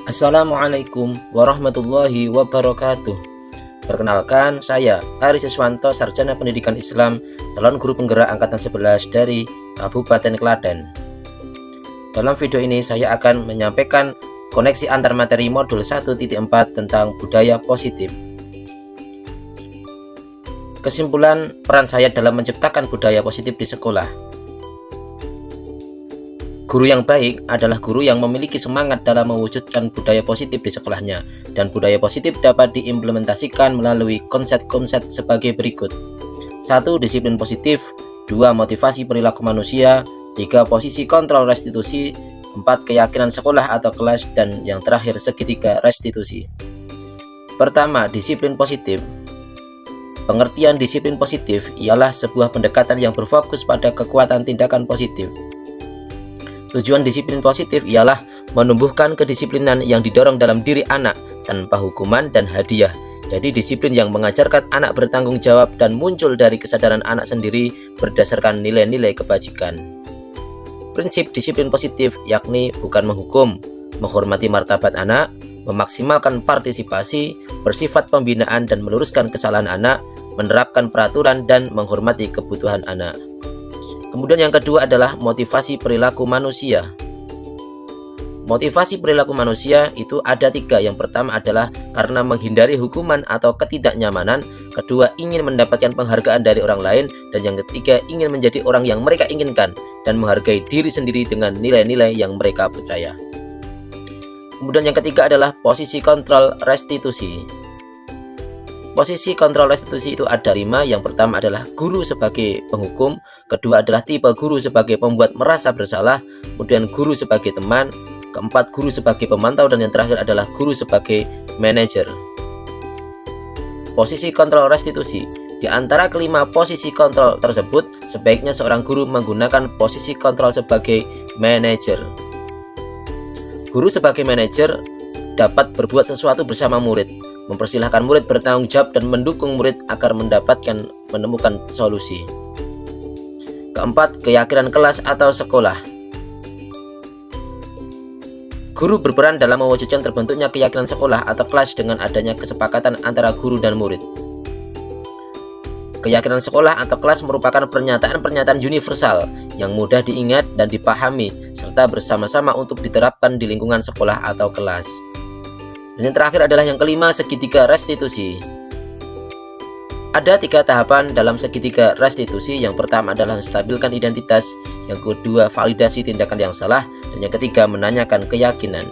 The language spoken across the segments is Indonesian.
Assalamualaikum warahmatullahi wabarakatuh. Perkenalkan, saya Ari Siswanto, Sarjana Pendidikan Islam, calon guru penggerak Angkatan 11 dari Kabupaten Klaten. Dalam video ini saya akan menyampaikan koneksi antar materi modul 1.4 tentang budaya positif. Kesimpulan peran saya dalam menciptakan budaya positif di sekolah. Guru yang baik adalah guru yang memiliki semangat dalam mewujudkan budaya positif di sekolahnya, dan budaya positif dapat diimplementasikan melalui konsep-konsep sebagai berikut. 1. Disiplin positif. 2. Motivasi perilaku manusia. 3. Posisi kontrol restitusi. 4. Keyakinan sekolah atau kelas. Dan yang terakhir, segitiga restitusi. Pertama, disiplin positif. Pengertian disiplin positif ialah sebuah pendekatan yang berfokus pada kekuatan tindakan positif. Tujuan disiplin positif ialah menumbuhkan kedisiplinan yang didorong dalam diri anak tanpa hukuman dan hadiah. Jadi disiplin yang mengajarkan anak bertanggung jawab dan muncul dari kesadaran anak sendiri berdasarkan nilai-nilai kebajikan. Prinsip disiplin positif yakni bukan menghukum, menghormati martabat anak, memaksimalkan partisipasi, bersifat pembinaan dan meluruskan kesalahan anak, menerapkan peraturan dan menghormati kebutuhan anak. Kemudian yang kedua adalah motivasi perilaku manusia. Motivasi perilaku manusia itu ada 3. Yang pertama adalah karena menghindari hukuman atau ketidaknyamanan. Kedua, ingin mendapatkan penghargaan dari orang lain. Dan yang ketiga, ingin menjadi orang yang mereka inginkan dan menghargai diri sendiri dengan nilai-nilai yang mereka percaya. Kemudian yang ketiga adalah posisi kontrol restitusi. Posisi kontrol restitusi itu ada 5. Yang pertama adalah guru sebagai penghukum, kedua adalah tipe guru sebagai pembuat merasa bersalah, kemudian guru sebagai teman, keempat guru sebagai pemantau, dan yang terakhir adalah guru sebagai manajer. Posisi kontrol restitusi. Di antara kelima posisi kontrol tersebut, sebaiknya seorang guru menggunakan posisi kontrol sebagai manajer. Guru sebagai manajer dapat berbuat sesuatu bersama murid, mempersilahkan murid bertanggung jawab dan mendukung murid agar menemukan solusi. Keempat, keyakinan kelas atau sekolah. Guru berperan dalam mewujudkan terbentuknya keyakinan sekolah atau kelas dengan adanya kesepakatan antara guru dan murid. Keyakinan sekolah atau kelas merupakan pernyataan-pernyataan universal yang mudah diingat dan dipahami serta bersama-sama untuk diterapkan di lingkungan sekolah atau kelas. Dan yang terakhir adalah yang kelima, segitiga restitusi. Ada 3 tahapan dalam segitiga restitusi. Yang pertama adalah menstabilkan identitas, yang kedua validasi tindakan yang salah, dan yang ketiga menanyakan keyakinan.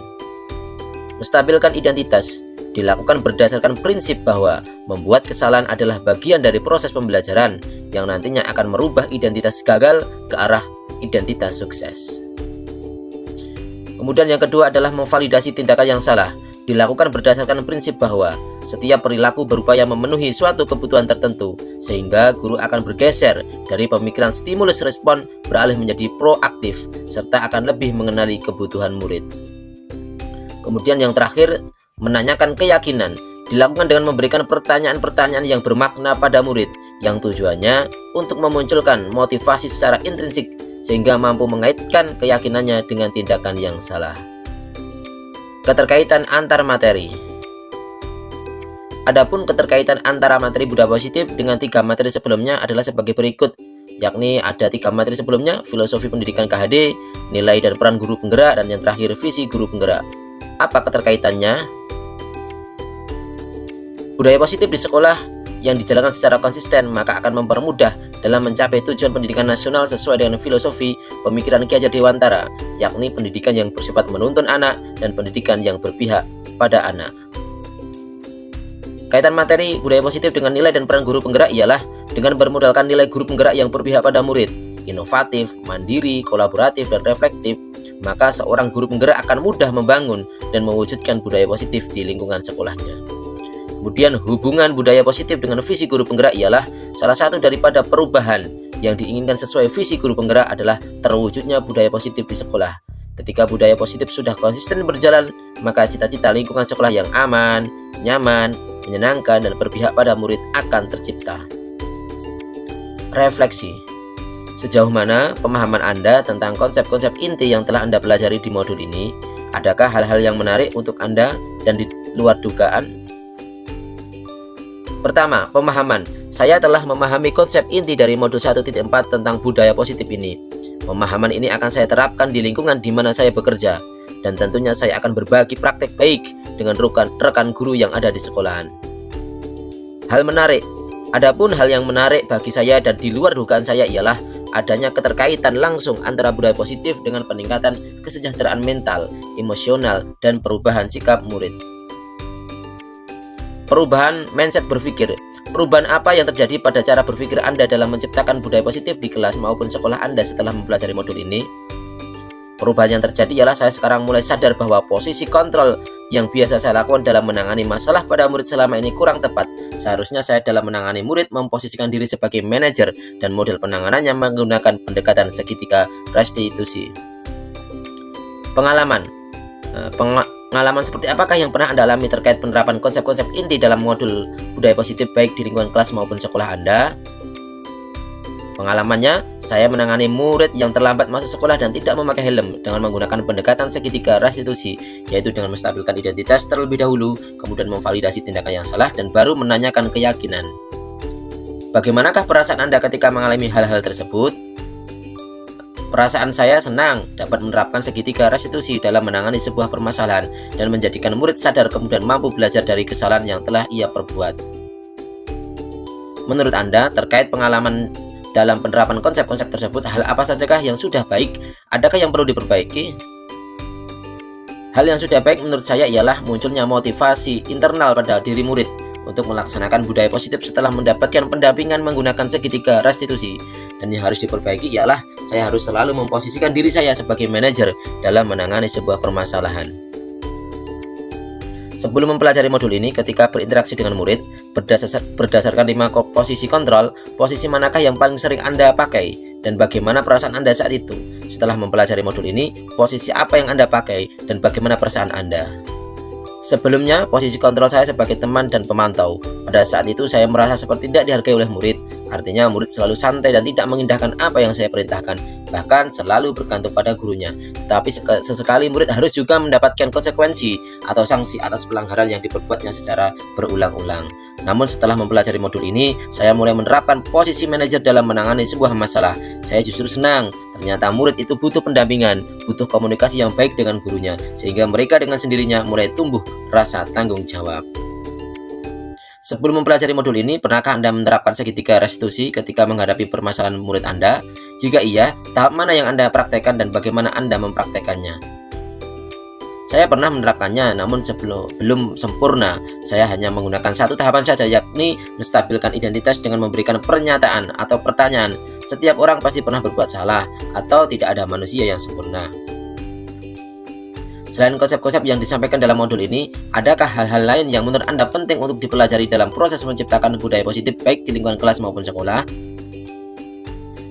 Menstabilkan identitas dilakukan berdasarkan prinsip bahwa membuat kesalahan adalah bagian dari proses pembelajaran yang nantinya akan merubah identitas gagal ke arah identitas sukses. Kemudian yang kedua adalah memvalidasi tindakan yang salah. Dilakukan berdasarkan prinsip bahwa setiap perilaku berupaya memenuhi suatu kebutuhan tertentu, sehingga guru akan bergeser dari pemikiran stimulus respon beralih menjadi proaktif, serta akan lebih mengenali kebutuhan murid. Kemudian yang terakhir, menanyakan keyakinan. Dilakukan dengan memberikan pertanyaan-pertanyaan yang bermakna pada murid, yang tujuannya untuk memunculkan motivasi secara intrinsik, sehingga mampu mengaitkan keyakinannya dengan tindakan yang salah. Keterkaitan antar materi. Adapun keterkaitan antara materi budaya positif dengan 3 materi sebelumnya adalah sebagai berikut, yakni ada 3 materi sebelumnya: filosofi pendidikan KHD, nilai dan peran guru penggerak, dan yang terakhir visi guru penggerak. Apa keterkaitannya? Budaya positif di sekolah yang dijalankan secara konsisten maka akan mempermudah dalam mencapai tujuan pendidikan nasional sesuai dengan filosofi pemikiran Ki Hajar Dewantara, yakni pendidikan yang bersifat menuntun anak dan pendidikan yang berpihak pada anak. Kaitan materi budaya positif dengan nilai dan peran guru penggerak ialah dengan bermodalkan nilai guru penggerak yang berpihak pada murid, inovatif, mandiri, kolaboratif, dan reflektif, maka seorang guru penggerak akan mudah membangun dan mewujudkan budaya positif di lingkungan sekolahnya. Kemudian hubungan budaya positif dengan visi guru penggerak ialah salah satu daripada perubahan yang diinginkan sesuai visi guru penggerak adalah terwujudnya budaya positif di sekolah. Ketika budaya positif sudah konsisten berjalan, maka cita-cita lingkungan sekolah yang aman, nyaman, menyenangkan, dan berpihak pada murid akan tercipta. Refleksi. Sejauh mana pemahaman Anda tentang konsep-konsep inti yang telah Anda pelajari di modul ini? Adakah hal-hal yang menarik untuk Anda dan di luar dugaan? Pertama, pemahaman. Saya telah memahami konsep inti dari modul 1.4 tentang budaya positif ini. Pemahaman ini akan saya terapkan di lingkungan di mana saya bekerja, dan tentunya saya akan berbagi praktek baik dengan rekan guru yang ada di sekolahan. Hal menarik. Adapun hal yang menarik bagi saya dan di luar dugaan saya ialah adanya keterkaitan langsung antara budaya positif dengan peningkatan kesejahteraan mental, emosional, dan perubahan sikap murid. Perubahan mindset berpikir. Perubahan apa yang terjadi pada cara berpikir Anda dalam menciptakan budaya positif di kelas maupun sekolah Anda setelah mempelajari modul ini? Perubahan yang terjadi ialah saya sekarang mulai sadar bahwa posisi kontrol yang biasa saya lakukan dalam menangani masalah pada murid selama ini kurang tepat. Seharusnya saya dalam menangani murid memposisikan diri sebagai manajer dan model penanganannya menggunakan pendekatan segitiga restitusi. Pengalaman. Pengalaman seperti apakah yang pernah Anda alami terkait penerapan konsep-konsep inti dalam modul budaya positif baik di lingkungan kelas maupun sekolah Anda? Pengalamannya, saya menangani murid yang terlambat masuk sekolah dan tidak memakai helm dengan menggunakan pendekatan segitiga restitusi, yaitu dengan menstabilkan identitas terlebih dahulu, kemudian memvalidasi tindakan yang salah, dan baru menanyakan keyakinan. Bagaimanakah perasaan Anda ketika mengalami hal-hal tersebut? Perasaan saya senang dapat menerapkan segitiga restitusi dalam menangani sebuah permasalahan dan menjadikan murid sadar kemudian mampu belajar dari kesalahan yang telah ia perbuat. Menurut Anda, terkait pengalaman dalam penerapan konsep-konsep tersebut, hal apa sajakah yang sudah baik? Adakah yang perlu diperbaiki? Hal yang sudah baik menurut saya ialah munculnya motivasi internal pada diri murid untuk melaksanakan budaya positif setelah mendapatkan pendampingan menggunakan segitiga restitusi. Dan yang harus diperbaiki ialah saya harus selalu memposisikan diri saya sebagai manajer dalam menangani sebuah permasalahan. Sebelum mempelajari modul ini, ketika berinteraksi dengan murid, berdasarkan 5 posisi kontrol, posisi manakah yang paling sering Anda pakai, dan bagaimana perasaan Anda saat itu? Setelah mempelajari modul ini, posisi apa yang Anda pakai, dan bagaimana perasaan Anda? Sebelumnya, posisi kontrol saya sebagai teman dan pemantau. Pada saat itu, saya merasa seperti tidak dihargai oleh murid. Artinya, murid selalu santai dan tidak mengindahkan apa yang saya perintahkan, bahkan selalu bergantung pada gurunya. Tapi sesekali murid harus juga mendapatkan konsekuensi atau sanksi atas pelanggaran yang diperbuatnya secara berulang-ulang. Namun setelah mempelajari modul ini, saya mulai menerapkan posisi manajer dalam menangani sebuah masalah. Saya justru senang, ternyata murid itu butuh pendampingan, butuh komunikasi yang baik dengan gurunya, sehingga mereka dengan sendirinya mulai tumbuh rasa tanggung jawab. Sebelum mempelajari modul ini, pernahkah Anda menerapkan segitiga restitusi ketika menghadapi permasalahan murid Anda? Jika iya, tahap mana yang Anda praktekkan dan bagaimana Anda mempraktekannya? Saya pernah menerapkannya, namun belum sempurna. Saya hanya menggunakan satu tahapan saja, yakni menstabilkan identitas dengan memberikan pernyataan atau pertanyaan. Setiap orang pasti pernah berbuat salah, atau tidak ada manusia yang sempurna. Selain konsep-konsep yang disampaikan dalam modul ini, adakah hal-hal lain yang menurut Anda penting untuk dipelajari dalam proses menciptakan budaya positif baik di lingkungan kelas maupun sekolah?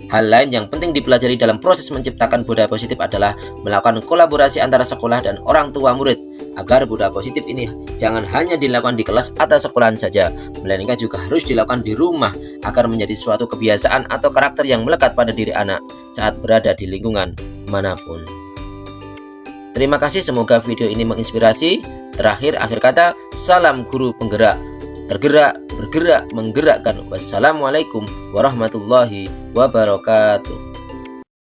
Hal lain yang penting dipelajari dalam proses menciptakan budaya positif adalah melakukan kolaborasi antara sekolah dan orang tua murid, agar budaya positif ini jangan hanya dilakukan di kelas atau sekolahan saja, melainkan juga harus dilakukan di rumah agar menjadi suatu kebiasaan atau karakter yang melekat pada diri anak saat berada di lingkungan manapun. Terima kasih, semoga video ini menginspirasi. Terakhir, akhir kata, salam guru penggerak. Tergerak, bergerak, menggerakkan. Wassalamualaikum warahmatullahi wabarakatuh.